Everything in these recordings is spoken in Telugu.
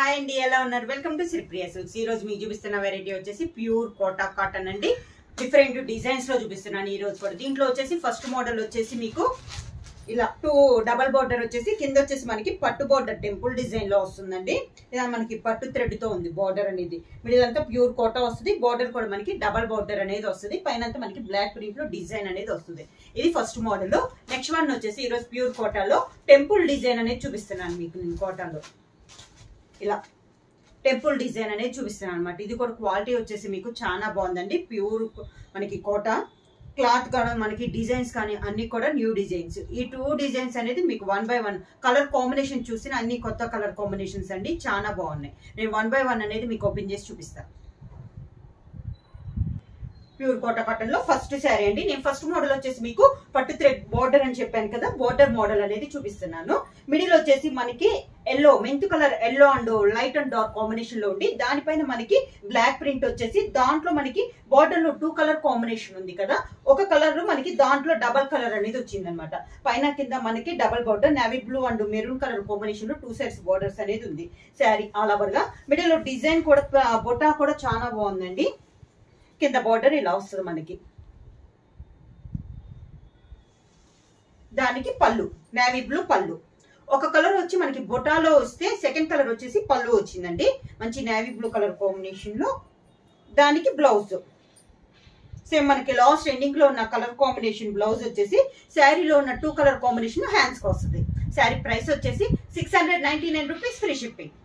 హాయ్ అండి, ఎలా ఉన్నారు? Welcome to Sripriya silks. ఈ రోజు మీకు చూపిస్తున్న వెరైటీ వచ్చేసి ప్యూర్ కోటా కాటన్ అండి. డిఫరెంట్ డిజైన్స్ లో చూపిస్తున్నాను ఈ రోజు కూడా. దీంట్లో వచ్చేసి ఫస్ట్ మోడల్ వచ్చేసి మీకు ఇలా డబల్ బోర్డర్ వచ్చేసి కింద వచ్చేసి మనకి పట్టు బోర్డర్ టెంపుల్ డిజైన్ లో వస్తుందండి. ఇలా మనకి పట్టు థ్రెడ్ తో ఉంది బోర్డర్ అనేది. మిడిల్ అంతా ప్యూర్ కోటా వస్తుంది. బోర్డర్ కూడా మనకి డబల్ బోర్డర్ అనేది వస్తుంది. పైన అంతా మనకి బ్లాక్ ప్రింట్ లో డిజైన్ అనేది వస్తుంది. ఇది ఫస్ట్ మోడల్. నెక్స్ట్ వన్ వచ్చేసి ఈ రోజు ప్యూర్ కోటాలో టెంపుల్ డిజైన్ అనేది చూపిస్తున్నాను మీకు. నేను కోటాలో ఇలా టెంపుల్ డిజైన్ అనేది చూపిస్తున్నాను అనమాట. ఇది కూడా క్వాలిటీ వచ్చేసి మీకు చాలా బాగుందండి. ప్యూర్ మనకి కోటా క్లాత్ కానీ మనకి డిజైన్స్ కానీ అన్ని కూడా న్యూ డిజైన్స్. ఈ 2 డిజైన్స్ అనేది మీకు 1 by 1 కలర్ కాంబినేషన్ చూసిన అన్ని కొత్త కలర్ కాంబినేషన్స్ అండి, చాలా బాగున్నాయి. నేను 1 by 1 అనేది మీకు ఓపెన్ చేసి చూపిస్తాను. ప్యూర్ కోటా కాటన్ లో ఫస్ట్ శారీ అండి. నేను ఫస్ట్ మోడల్ వచ్చేసి మీకు పట్టు థ్రెడ్ బోర్డర్ అని చెప్పాను కదా, బోర్డర్ మోడల్ అనేది చూపిస్తున్నాను. మిడిల్ వచ్చేసి మనకి yellow, mint colour yellow and light and dark combination లో ఉండి దానిపైన మనకి బ్లాక్ ప్రింట్ వచ్చేసి దాంట్లో మనకి బోర్డర్ లో 2 కలర్ కాంబినేషన్ ఉంది కదా, ఒక కలర్ మనకి దాంట్లో డబల్ కలర్ అనేది వచ్చింది అనమాట. పైన కింద మనకి double border navy blue and maroon colour combination లో 2 సైడ్స్ బోర్డర్స్ అనేది ఉంది. శారీ ఆల్ ఓవర్ గా మిడిల్ లో డిజైన్ కూడా బొటా కూడా చాలా బాగుందండి. కింద బోర్డర్ ఇలా వస్తుంది మనకి. దానికి పళ్ళు నేవీ బ్లూ పళ్ళు. ఒక కలర్ వచ్చి మనకి బొటాలో వస్తే సెకండ్ కలర్ వచ్చేసి పళ్ళు వచ్చిందండి. మంచి నేవీ బ్లూ కలర్ కాంబినేషన్ లో. దానికి బ్లౌజ్ సేమ్ మనకి లాస్ట్ ఎండింగ్ లో ఉన్న కలర్ కాంబినేషన్ బ్లౌజ్ వచ్చేసి శారీలో ఉన్న 2 కలర్ కాంబినేషన్ హ్యాండ్స్ కి వస్తుంది. శారీ ప్రైస్ వచ్చేసి 699 rupees, free shipping.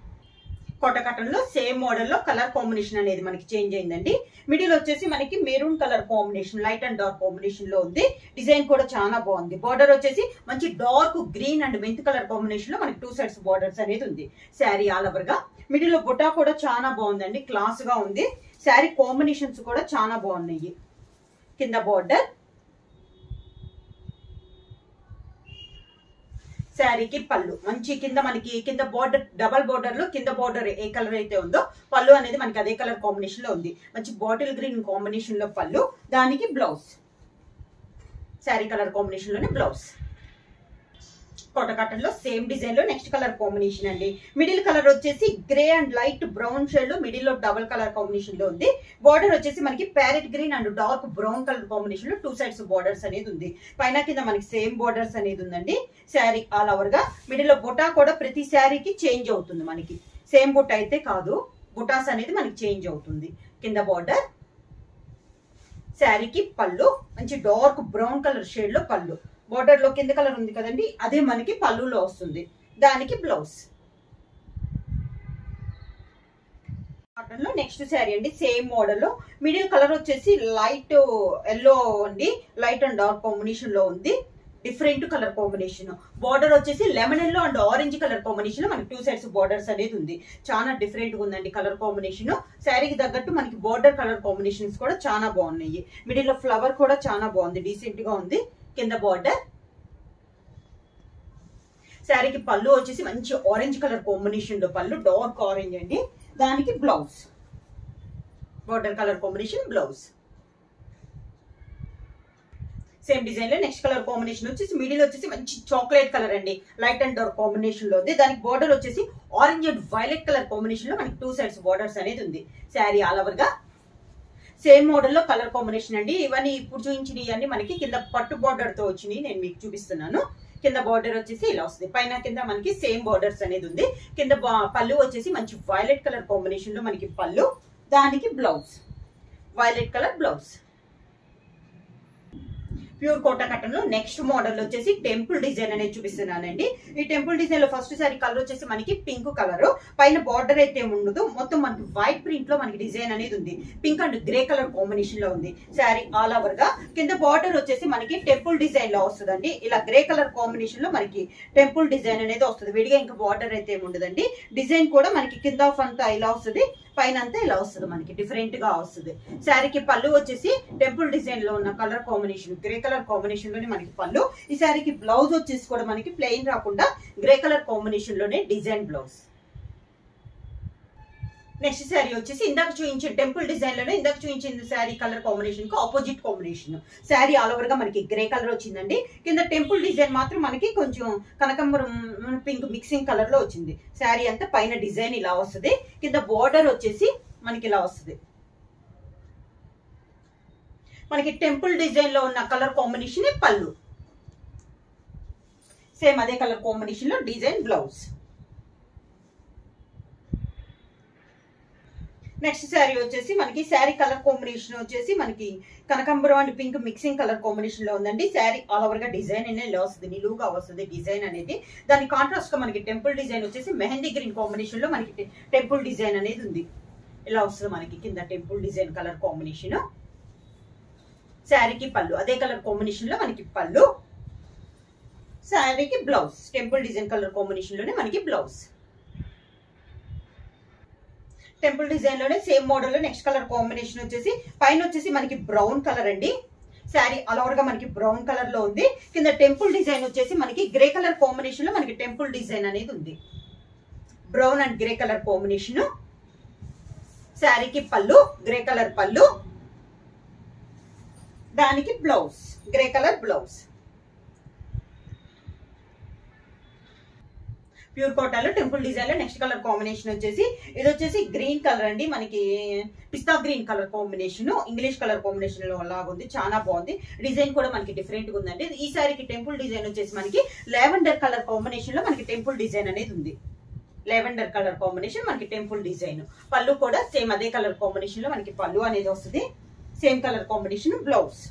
Kota cotton లో సేమ్ మోడల్ లో కలర్ కాంబినేషన్ అనేది మనకి చేంజ్ అయిందండి. మిడిల్ వచ్చేసి మనకి maroon colour combination light and dark combination లో ఉంది. డిజైన్ కూడా చాలా బాగుంది. బార్డర్ వచ్చేసి మంచి dark green and mint colour combination లో మనకి 2 సైడ్స్ బార్డర్స్ అనేది ఉంది. శారీ ఆల్ ఓవర్ గా మిడిల్ లో బుటా కూడా చాలా బాగుందండి, క్లాస్ గా ఉంది. శారీ కాంబినేషన్స్ కూడా చాలా బాగున్నాయి. కింద బార్డర్, శారీకి పళ్ళు మంచి కింద మనకి కింద బోర్డర్ డబల్ బోర్డర్ లో కింద బోర్డర్ ఏ కలర్ అయితే ఉందో పళ్ళు అనేది మనకి అదే కలర్ కాంబినేషన్ లో ఉంది. మంచి బాటిల్ గ్రీన్ కాంబినేషన్ లో పళ్ళు. దానికి బ్లౌజ్ శారీ కలర్ కాంబినేషన్ లోనే బ్లౌజ్. కోటా కాటన్ లో సేమ్ డిజైన్ లో నెక్స్ట్ కలర్ కాంబినేషన్ అండి. మిడిల్ కలర్ వచ్చేసి grey and light brown shade లో మిడిల్ లో డబల్ కలర్ కాంబినేషన్ లో ఉంది. బార్డర్ వచ్చేసి మనకి parrot green and dark brown colour combination లో 2 సైడ్స్ బార్డర్స్ అనేది ఉంది. పైన కింద మనకి సేమ్ బార్డర్స్ అనేది ఉందండి. శారీ ఆల్ ఓవర్ గా మిడిల్ లో బుటా కూడా ప్రతి శారీకి చేంజ్ అవుతుంది. మనకి సేమ్ బుట్ట అయితే కాదు, బుటాస్ అనేది మనకి చేంజ్ అవుతుంది. కింద బార్డర్, శారీకి పళ్ళు మంచి డార్క్ బ్రౌన్ కలర్ షేడ్ లో పళ్ళు. బోర్డర్ లో కింద కలర్ ఉంది కదండి, అదే మనకి పళ్ళులో వస్తుంది. దానికి బ్లౌజ్. కాటన్ లో నెక్స్ట్ శారీ అండి. సేమ్ మోడల్ లో మిడిల్ కలర్ వచ్చేసి లైట్ ఎల్లో అండి, లైట్ అండ్ డార్క్ కాంబినేషన్ లో ఉంది. Different colour combination. బార్డర్ వచ్చేసి lemon yellow and orange colour combination లో మనకి 2 సైడ్స్ బార్డర్స్ అనేది ఉంది. చాలా డిఫరెంట్ గా ఉందండి కలర్ కాంబినేషన్. శారీకి తగ్గట్టు మనకి బార్డర్ కలర్ కాంబినేషన్స్ కూడా చాలా బాగున్నాయి. మిడిల్ లో ఫ్లవర్ కూడా చాలా బాగుంది, డీసెంట్ గా ఉంది. కింద బార్డర్, శారీకి పళ్ళు వచ్చేసి మంచి ఆరెంజ్ కలర్ కాంబినేషన్ లో పళ్ళు, డార్క్ ఆరెంజ్ అండి. దానికి blouse border colour combination blouse. Same design లో నెక్స్ట్ కలర్ కాంబినేషన్ వచ్చేసి మిడిల్ వచ్చేసి మంచి చాక్లెట్ కలర్ అండి, లైట్ అండ్ డార్క్ కాంబినేషన్ లో ఉంది. దానికి బార్డర్ వచ్చేసి orange and violet colour combination లో మనకి 2 సైడ్స్ బార్డర్స్ అనేది ఉంది. శారీ ఆల్ ఓవర్ గా సేమ్ మోడల్ లో కలర్ కాంబినేషన్ అండి. ఇవన్నీ ఇప్పుడు చూపించినవి అన్ని మనకి కింద పట్టు బార్డర్ తో వచ్చినాయి, నేను మీకు చూపిస్తున్నాను. కింద బార్డర్ వచ్చేసి ఇలా వస్తుంది. పైన కింద మనకి సేమ్ బార్డర్స్ అనేది ఉంది. కింద పళ్ళు వచ్చేసి మంచి వైలెట్ కలర్ కాంబినేషన్ లో మనకి పళ్ళు. దానికి blouse violet colour blouse. Pure Kota cotton లో నెక్స్ట్ మోడల్ వచ్చేసి టెంపుల్ డిజైన్ అనేది చూపిస్తున్నానండి. ఈ టెంపుల్ డిజైన్ లో ఫస్ట్ సారీ కలర్ వచ్చేసి మనకి పింక్ కలర్. పైన బార్డర్ అయితే ఉండదు, మొత్తం మనకి వైట్ ప్రింట్ లో మనకి డిజైన్ అనేది ఉంది. Pink and grey colour combination లో ఉంది. శారీ ఆల్ ఓవర్ గా కింద బార్డర్ వచ్చేసి మనకి టెంపుల్ డిజైన్ లో వస్తుందండి. ఇలా గ్రే కలర్ కాంబినేషన్ లో మనకి టెంపుల్ డిజైన్ అనేది వస్తుంది. విడిగా ఇంకా బార్డర్ అయితే ఉండదండి. డిజైన్ కూడా మనకి కింద ఆఫ్ అంతా ఇలా వస్తుంది, పైన అంతా ఇలా వస్తుంది, మనకి డిఫరెంట్ గా వస్తుంది. శారీకి పళ్ళు వచ్చేసి టెంపుల్ డిజైన్ లో ఉన్న colour combination grey colour combination లోనే మనకి పళ్ళు. ఈ శారీకి బ్లౌజ్ వచ్చేసి కూడా మనకి ప్లెయిన్ రాకుండా గ్రే కలర్ కాంబినేషన్ లోనే డిజైన్ బ్లౌజ్. నెక్స్ట్ శారీ వచ్చేసి ఇందాక చూపించిన టెంపుల్ డిజైన్ లోనే ఇందాక చూపించిన శారీ కలర్ కాంబినేషన్ కి opposite combination. Sari all over గా మనకి గ్రే కలర్ వచ్చిందండి. కింద టెంపుల్ డిజైన్ మాత్రం మనకి కొంచెం కనకాంబరం పింక్ మిక్సింగ్ కలర్ లో వచ్చింది. శారీ అంతా పైన డిజైన్ ఇలా వస్తుంది. కింద బోర్డర్ వచ్చేసి మనకి ఇలా వస్తుంది. మనకి టెంపుల్ డిజైన్ లో ఉన్న కలర్ కాంబినేషన్ పళ్ళు, సేమ్ అదే కలర్ కాంబినేషన్ లో డిజైన్ బ్లౌజ్. నెక్స్ట్ శారీ వచ్చేసి మనకి శారీ కలర్ కాంబినేషన్ వచ్చేసి మనకి కనకాంబరం and pink mixing colour combination లో ఉందండి. శారీ ఆల్ ఓవర్ గా డిజైన్ అనేది ఇలా వస్తుంది, నిలువుగా వస్తుంది డిజైన్ అనేది. దాని కాంట్రాస్ట్ గా మనకి టెంపుల్ డిజైన్ వచ్చేసి మెహందీ గ్రీన్ కాంబినేషన్ లో మనకి టెంపుల్ డిజైన్ అనేది ఉంది. ఇలా వస్తుంది మనకి కింద టెంపుల్ డిజైన్ కలర్ కాంబినేషన్. శారీకి పళ్ళు అదే కలర్ కాంబినేషన్ లో మనకి పళ్ళు, శారీకి blouse temple design colour combination లోనే మనకి బ్లౌజ్. టెంపుల్ డిజైన్ లోనే సేమ్ మోడల్ లో నెక్స్ట్ కలర్ కాంబినేషన్ వచ్చేసి పైన వచ్చేసి మనకి బ్రౌన్ కలర్ అండి. శారీ ఆల్ ఓవర్ గా మనకి బ్రౌన్ కలర్ లో ఉంది. కింద టెంపుల్ డిజైన్ వచ్చేసి మనకి గ్రే కలర్ కాంబినేషన్ లో మనకి టెంపుల్ డిజైన్ అనేది ఉంది. Brown and grey colour combination. శారీకి పళ్ళు గ్రే కలర్ పళ్ళు, దానికి blouse grey colour blouse. Pure కోటాలో టెంపుల్ డిజైన్ లో నెక్స్ట్ కలర్ కాంబినేషన్ వచ్చేసి ఇది వచ్చేసి గ్రీన్ కలర్ అండి. మనకి పిస్తా green colour combination English colour combination లో లాగా ఉంది. చాలా బాగుంది. డిజైన్ కూడా మనకి డిఫరెంట్ గా ఉందండి. ఈ సారికి టెంపుల్ డిజైన్ వచ్చేసి మనకి లావెండర్ కలర్ కాంబినేషన్ లో మనకి టెంపుల్ డిజైన్ అనేది ఉంది. లావెండర్ కలర్ కాంబినేషన్ మనకి టెంపుల్ డిజైన్. పళ్ళు కూడా సేమ్ అదే కలర్ కాంబినేషన్ లో మనకి పళ్ళు అనేది వస్తుంది. Same colour combination blouse.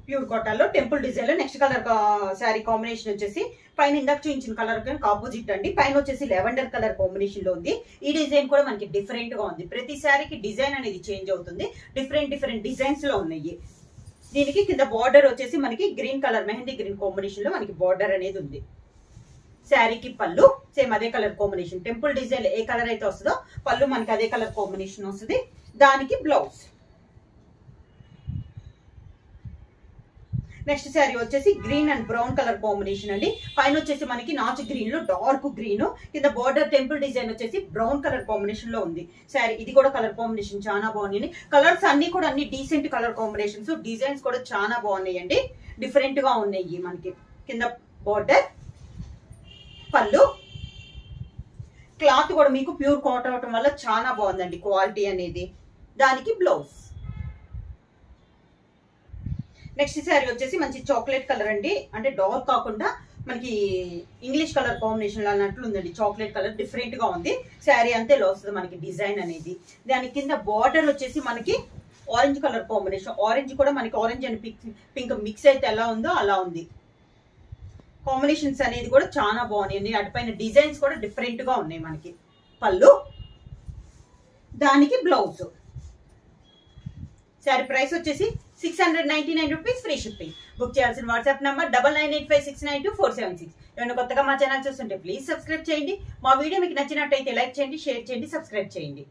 Pure కోటాలో టెంపుల్ డిజైన్ లో నెక్స్ట్ కలర్ శారీ కాంబినేషన్ వచ్చేసి పైన ఇందాక చూపించిన కలర్ ఆపోజిట్ అండి. పైన వచ్చేసి లావెండర్ కలర్ కాంబినేషన్ లో ఉంది. ఈ డిజైన్ కూడా మనకి డిఫరెంట్ గా ఉంది. ప్రతి శారీకి డిజైన్ అనేది చేంజ్ అవుతుంది. డిఫరెంట్ డిజైన్స్ లో ఉన్నాయి. దీనికి కింద బార్డర్ వచ్చేసి మనకి green colour mehndi green combination లో మనకి బార్డర్ అనేది ఉంది. శారీకి పళ్ళు సేమ్ అదే కలర్ కాంబినేషన్. టెంపుల్ డిజైన్ ఏ కలర్ అయితే వస్తుందో పళ్ళు మనకి అదే కలర్ కాంబినేషన్ వస్తుంది. దానికి బ్లౌజ్. నెక్స్ట్ శారీ వచ్చేసి green and brown colour combination అండి. పైన వచ్చేసి మనకి నాచు గ్రీన్ లో డార్క్ గ్రీన్, కింద బార్డర్ టెంపుల్ డిజైన్ వచ్చేసి బ్రౌన్ కలర్ కాంబినేషన్ లో ఉంది. శారీ ఇది కూడా కలర్ కాంబినేషన్ చాలా బాగున్నాయి. కలర్స్ అన్ని కూడా అన్ని డీసెంట్ కలర్ కాంబినేషన్స్. డిజైన్స్ కూడా చాలా బాగున్నాయి అండి. డిఫరెంట్ గా ఉన్నాయి. మనకి కింద బార్డర్ పళ్ళు. క్లాత్ కూడా మీకు ప్యూర్ కాటన్ అవటం వల్ల చాలా బాగుందండి క్వాలిటీ అనేది. దానికి బ్లౌజ్. నెక్స్ట్ శారీ వచ్చేసి మంచి చాక్లెట్ కలర్ అండి. అంటే డార్క్ కాకుండా మనకి ఇంగ్లీష్ కలర్ కాంబినేషన్ అన్నట్లు ఉందండి. చాక్లెట్ కలర్ డిఫరెంట్ గా ఉంది. శారీ అంతే లో వస్తుంది మనకి డిజైన్ అనేది. దాని కింద బార్డర్ వచ్చేసి మనకి ఆరెంజ్ కలర్ కాంబినేషన్. ఆరెంజ్ కూడా మనకి ఆరెంజ్ అండ్ పింక్ మిక్స్ అయితే ఎలా ఉందో అలా ఉంది. కాంబినేషన్స్ అనేది కూడా చాలా బాగున్నాయండి. అటుపైన డిజైన్స్ కూడా డిఫరెంట్ గా ఉన్నాయి. మనకి పళ్ళు, దానికి బ్లౌజ్. శారీ ప్రైస్ వచ్చేసి 699 రూపీస్, ఫ్రీ షిప్పింగ్. బుక్ చేయాల్సిన వాట్సాప్ నంబర్ 9985692476. ఏమైనా కొత్తగా మా ఛానల్ చూస్తుంటే ప్లీజ్ సబ్స్క్రైబ్ చేయండి. మా వీడియో మీకు నచ్చినట్టయితే లైక్ చేయండి, షేర్ చేయండి, సబ్స్క్రైబ్ చేయండి.